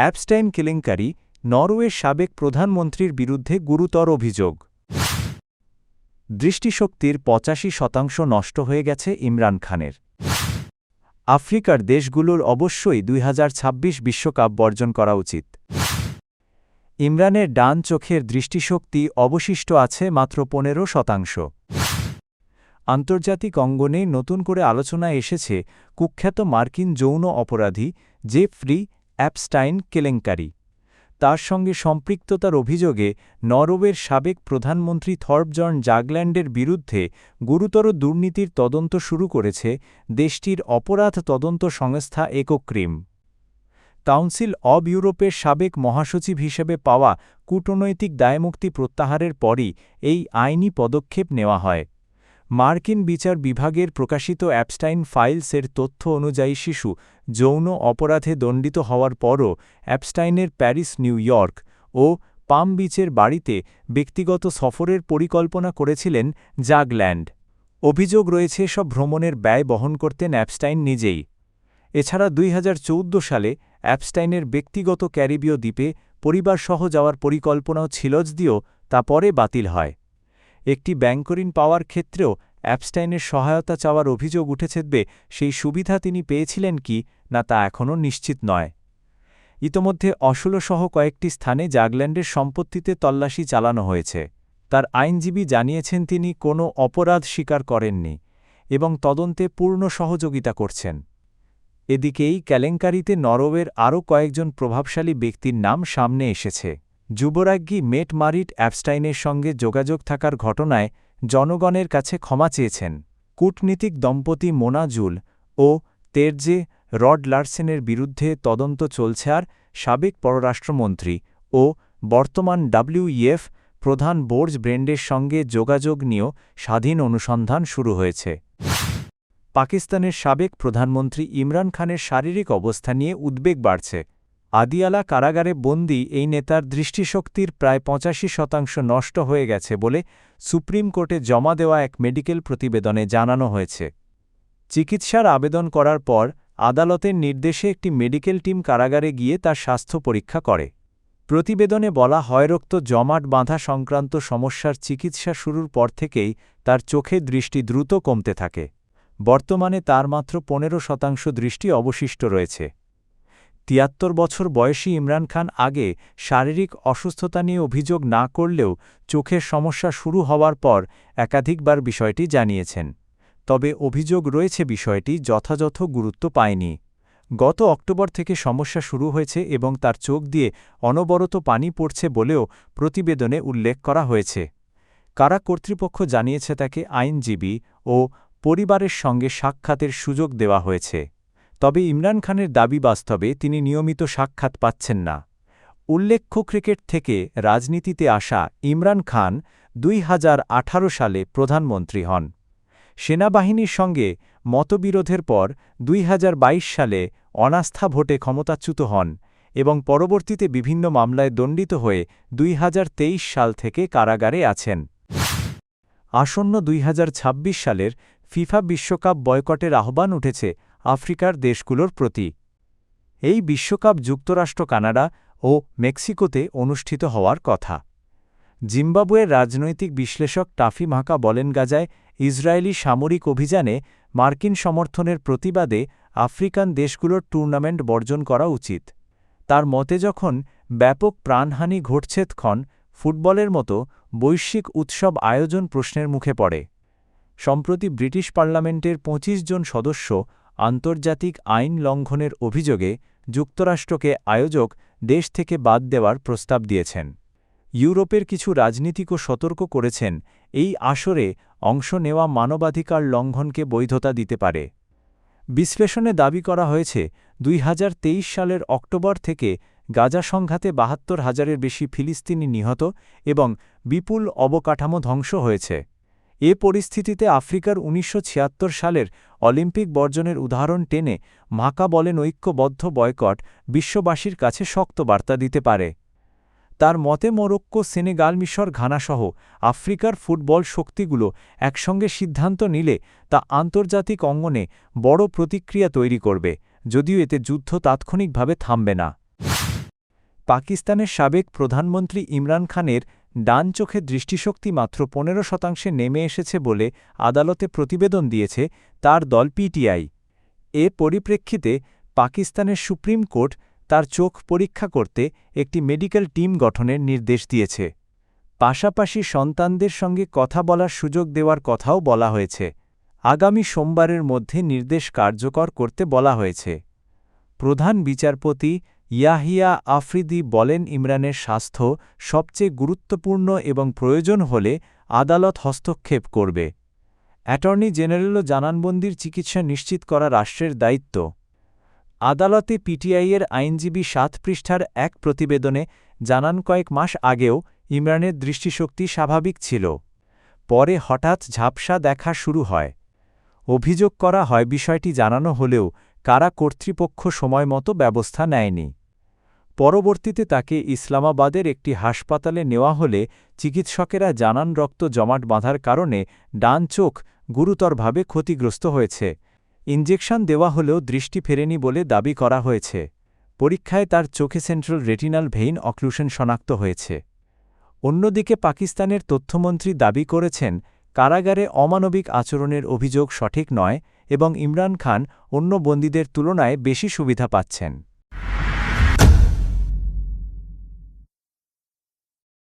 Epstein কেলেঙ্কারি, নরওয়ের সাবেক প্রধানমন্ত্রীর বিরুদ্ধে গুরুতর অভিযোগ। দৃষ্টিশক্তির ৮৫% নষ্ট হয়ে গেছে ইমরান খানের। আফ্রিকার দেশগুলোর অবশ্যই ২০২৬ বিশ্বকাপ বর্জন করা উচিত। ইমরানের ডান চোখের দৃষ্টিশক্তি অবশিষ্ট আছে মাত্র ১৫%। আন্তর্জাতিক অঙ্গনে নতুন করে আলোচনায় এসেছে কুখ্যাত মার্কিন যৌন অপরাধী জেফ্রি অ্যাপস্টাইন কেলেঙ্কারি। তার সঙ্গে সম্পৃক্ততার অভিযোগে নরওয়ের সাবেক প্রধানমন্ত্রী থরবজন জাগল্যান্ডের বিরুদ্ধে গুরুতর দুর্নীতির তদন্ত শুরু করেছে দেশটির অপরাধ তদন্ত সংস্থা একোক্রিম। কাউন্সিল অব ইউরোপের সাবেক মহাসচিব হিসেবে পাওয়া কূটনৈতিক দায়মুক্তি প্রত্যাহারের পরই এই আইনি পদক্ষেপ নেওয়া হয়। মার্কিন বিচার বিভাগের প্রকাশিত অ্যাপস্টাইন ফাইলসের তথ্য অনুযায়ী শিশু যৌন অপরাধে দণ্ডিত হওয়ার পরও অ্যাপস্টাইনের প্যারিস, নিউ ইয়র্ক ও পাম বিচের বাড়িতে ব্যক্তিগত সফরের পরিকল্পনা করেছিলেন জাগল্যান্ড। অভিযোগ রয়েছে সব ভ্রমণের ব্যয় বহন করতেন অ্যাপস্টাইন নিজেই। এছাড়া ২০১৪ সালে অ্যাপস্টাইনের ব্যক্তিগত ক্যারিবীয় দ্বীপে পরিবারসহ যাওয়ার পরিকল্পনাও ছিল, যদিও তা পরে বাতিল হয়। একটি ব্যাংকঋণ পাওয়ার ক্ষেত্রেও অ্যাপস্টাইনের সহায়তা চাওয়ার অভিযোগ উঠেছে। সেই সুবিধা তিনি পেয়েছিলেন কি না তা এখনও নিশ্চিত নয়। ইতোমধ্যে অসলোসহ কয়েকটি স্থানে জাগল্যান্ডের সম্পত্তিতে তল্লাশি চালানো হয়েছে। তার আইনজীবী জানিয়েছেন তিনি কোনো অপরাধ স্বীকার করেননি এবং তদন্তে পূর্ণ সহযোগিতা করছেন। এদিকে এই কেলেঙ্কারিতে নরওয়ের আরও কয়েকজন প্রভাবশালী ব্যক্তির নাম সামনে এসেছে। যুবরাজ্ঞী মেট মারিট অ্যাপস্টাইনের সঙ্গে যোগাযোগ থাকার ঘটনায় জনগণের কাছে ক্ষমা চেয়েছেন। কূটনীতিক দম্পতি মোনা জুল ও তেরজে রড লারসেনের বিরুদ্ধে তদন্ত চলছে, আর সাবেক পররাষ্ট্রমন্ত্রী ও বর্তমান WEF প্রধান বোর্জ ব্রেন্ডের সঙ্গে যোগাযোগ নিয়েও স্বাধীন অনুসন্ধান শুরু হয়েছে। পাকিস্তানের সাবেক প্রধানমন্ত্রী ইমরান খানের শারীরিক অবস্থা নিয়ে উদ্বেগ বাড়ছে। আদিয়ালা কারাগারে বন্দী এই নেতার দৃষ্টিশক্তির প্রায় ৮৫% নষ্ট হয়ে গেছে বলে সুপ্রিম কোর্টে জমা দেওয়া এক মেডিকেল প্রতিবেদনে জানানো হয়েছে। চিকিৎসার আবেদন করার পর আদালতের নির্দেশে একটি মেডিকেল টিম কারাগারে গিয়ে তার স্বাস্থ্য পরীক্ষা করে। প্রতিবেদনে বলা হয়, রক্ত জমাট বাঁধা সংক্রান্ত সমস্যার চিকিৎসা শুরুর পর থেকেই তার চোখে দৃষ্টি দ্রুত কমতে থাকে। বর্তমানে তার মাত্র ১৫% দৃষ্টি অবশিষ্ট রয়েছে। ৭৩ বছর বয়সী ইমরান খান আগে শারীরিক অসুস্থতা নিয়ে অভিযোগ না করলেও চোখের সমস্যা শুরু হওয়ার পর একাধিকবার বিষয়টি জানিয়েছেন। তবে অভিযোগ রয়েছে বিষয়টি যথাযথ গুরুত্ব পায়নি। গত অক্টোবর থেকে সমস্যা শুরু হয়েছে এবং তার চোখ দিয়ে অনবরত পানি পড়ছে বলেও প্রতিবেদনে উল্লেখ করা হয়েছে। কারা কর্তৃপক্ষ জানিয়েছে তাকে আইনজীবী ও পরিবারের সঙ্গে সাক্ষাতের সুযোগ দেওয়া হয়েছে। তবে ইমরান খানের দাবি, বাস্তবে তিনি নিয়মিত সাক্ষাৎ পাচ্ছেন না। উল্লেখ্য, ক্রিকেট থেকে রাজনীতিতে আসা ইমরান খান ২০১৮ সালে প্রধানমন্ত্রী হন। সেনাবাহিনীর সঙ্গে মতবিরোধের পর ২০২২ সালে অনাস্থা ভোটে ক্ষমতাচ্যুত হন এবং পরবর্তীতে বিভিন্ন মামলায় দণ্ডিত হয়ে ২০২৩ সাল থেকে কারাগারে আছেন। আসন্ন ২০২৬ সালের ফিফা বিশ্বকাপ বয়কটের আহ্বান উঠেছে আফ্রিকার দেশগুলোর প্রতি। এই বিশ্বকাপ যুক্তরাষ্ট্র, কানাডা ও মেক্সিকোতে অনুষ্ঠিত হওয়ার কথা। জিম্বাবুয়ের রাজনৈতিক বিশ্লেষক টাফি মাকা বলেন, গাজায় ইসরায়েলি সামরিক অভিযানে মার্কিন সমর্থনের প্রতিবাদে আফ্রিকান দেশগুলোর টুর্নামেন্ট বর্জন করা উচিত। তার মতে, যখন ব্যাপক প্রাণহানি ঘটছে তখন ফুটবলের মতো বৈশ্বিক উৎসব আয়োজন প্রশ্নের মুখে পড়ে। সম্প্রতি ব্রিটিশ পার্লামেন্টের ২৫ জন সদস্য আন্তর্জাতিক আইন লঙ্ঘনের অভিযোগে যুক্তরাষ্ট্রকে আয়োজক দেশ থেকে বাদ দেওয়ার প্রস্তাব দিয়েছেন। ইউরোপের কিছু রাজনীতিকও সতর্ক করেছেন, এই আসরে অংশ নেওয়া মানবাধিকার লঙ্ঘনকে বৈধতা দিতে পারে। বিশ্লেষণে দাবি করা হয়েছে, ২০২৩ সালের অক্টোবর থেকে গাজা সংঘাতে ৭২,০০০-এর বেশি ফিলিস্তিনি নিহত এবং বিপুল অবকাঠামো ধ্বংস হয়েছে। এ পরিস্থিতিতে আফ্রিকার ১৯৭৬ সালের অলিম্পিক বর্জনের উদাহরণ টেনে মাকা বলেন, ঐক্যবদ্ধ বয়কট বিশ্ববাসীর কাছে শক্ত বার্তা দিতে পারে। তার মতে, মরক্কো, সেনেগাল, মিশর, ঘানাসহ আফ্রিকার ফুটবল শক্তিগুলো একসঙ্গে সিদ্ধান্ত নিলে তা আন্তর্জাতিক অঙ্গনে বড় প্রতিক্রিয়া তৈরি করবে, যদিও এতে যুদ্ধ তাৎক্ষণিকভাবে থামবে না। পাকিস্তানের সাবেক প্রধানমন্ত্রী ইমরান খানের ডান চোখের দৃষ্টিশক্তি মাত্র 15% নেমে এসেছে বলে আদালতে প্রতিবেদন দিয়েছে তার দল পিটিআই। এ পরিপ্রেক্ষিতে পাকিস্তানের সুপ্রিম কোর্ট তার চোখ পরীক্ষা করতে একটি মেডিকেল টিম গঠনের নির্দেশ দিয়েছে। পাশাপাশি সন্তানদের সঙ্গে কথা বলার সুযোগ দেওয়ার কথাও বলা হয়েছে। আগামী সোমবারের মধ্যে নির্দেশ কার্যকর করতে বলা হয়েছে। প্রধান বিচারপতি ইয়াহিয়া আফ্রিদি বলেন, ইমরানের স্বাস্থ্য সবচেয়ে গুরুত্বপূর্ণ এবং প্রয়োজন হলে আদালত হস্তক্ষেপ করবে। অ্যাটর্নি জেনারেলও জানানবন্দির চিকিৎসা নিশ্চিত করা রাষ্ট্রের দায়িত্ব। আদালতে পিটিআইয়ের আইনজীবী 7 পৃষ্ঠার এক প্রতিবেদনে জানান, কয়েক মাস আগেও ইমরানের দৃষ্টিশক্তি স্বাভাবিক ছিল। পরে হঠাৎ ঝাপসা দেখা শুরু হয়। অভিযোগ করা হয়, বিষয়টি জানানো হলেও কারা কর্তৃপক্ষ সময়মতো ব্যবস্থা নেয়নি। পরবর্তীতে তাকে ইসলামাবাদের একটি হাসপাতালে নেওয়া হলে চিকিৎসকেরা জানান, রক্ত জমাট বাঁধার কারণে ডান চোখ গুরুতরভাবে ক্ষতিগ্রস্ত হয়েছে। ইনজেকশন দেওয়া হলেও দৃষ্টি ফেরেনি বলে দাবি করা হয়েছে। পরীক্ষায় তার চোখে সেন্ট্রাল রেটিনাল ভেইন অক্লুশন শনাক্ত হয়েছে। অন্যদিকে পাকিস্তানের তথ্যমন্ত্রী দাবি করেছেন, কারাগারে অমানবিক আচরণের অভিযোগ সঠিক নয় এবং ইমরান খান অন্য বন্দীদের তুলনায় বেশি সুবিধা পাচ্ছেন।